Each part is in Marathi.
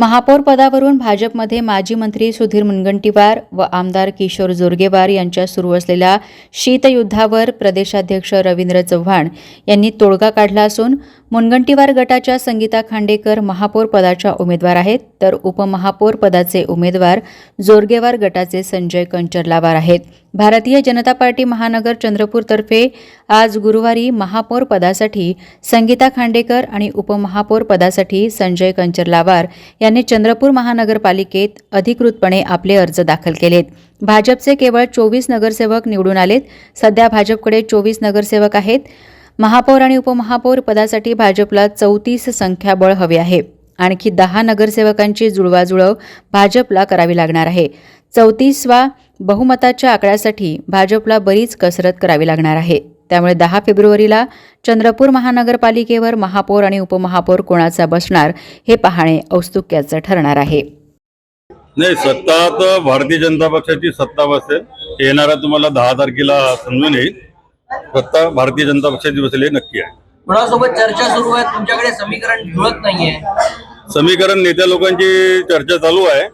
महापौर पदावरून भाजपमध्ये माजी मंत्री सुधीर मुनगंटीवार व आमदार किशोर जोरगेवार यांच्या सुरू असलेल्या शीतयुद्धावर प्रदेशाध्यक्ष रवींद्र चव्हाण यांनी तोडगा काढला असून मुनगंटीवार गटाच्या संगीता खांडेकर महापौर पदाच्या उमेदवार आहेत, तर उपमहापौर पदाचे उमेदवार जोरगेवार गटाचे संजय कंचर्लावार आहेत. भारतीय जनता पार्टी महानगर चंद्रपूरतर्फे आज गुरुवारी महापौर पदासाठी संगीता खांडेकर आणि उपमहापौर पदासाठी संजय कंचर्लावार यांनी चंद्रपूर महानगरपालिकेत अधिकृतपणे आपले अर्ज दाखल केलेत. भाजपचे केवळ 24 नगरसेवक निवडून आलेत. सध्या भाजपकडे 24 नगरसेवक आहेत. महापौर आणि उपमहापौर पदासाठी भाजपला 34 संख्याबळ हवे आहे. आणखी 10 नगरसेवकांची जुळवाजुळव भाजपला करावी लागणार आहे. 34व्या बहुमताच्या आकड्यासाठी भाजपला बरीच कसरत करावी लागणार आहे. त्यामुळे 10 फेब्रुवारीला चंद्रपूर महानगरपालिकेवर महापौर आणि उपमहापौर कोणाचा बसणार हे पाहणे औत्सुक्याचं ठरणार आहे. नाही, सत्ता तर भारतीय जनता पक्षाची सत्ता बसेल. येणारा तुम्हाला 10 तारखेला समजून येईल. सत्ता भारतीय जनता पक्षाची बसेल हे नक्की आहे. कोणासोबत चर्चा सुरू आहे? तुमच्याकडे समीकरण जुळत नाहीये. समीकरण नेत्या लोकांची चर्चा चालू आहे.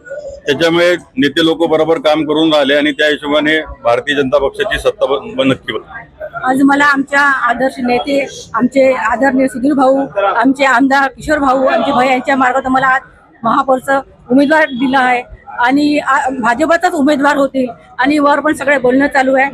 त्याच्यामुळे नेते लोक बरोबर काम करून राहिले आणि त्या हिशोबाने भारतीय जनता पक्षाची सत्ता नक्की बसेल. आज मला आमच्या आदर्श नेते, आमचे आदरणीय सुधीर भाऊ, आमचे आमदार किशोर भाऊ, आमचे भाई यांच्या मार्फत मला आज महापौरचा उमेदवार दिला आहे आणि भाजपचाच उमेदवार होतील आणि वर पण सगळे बोलणं चालू आहे.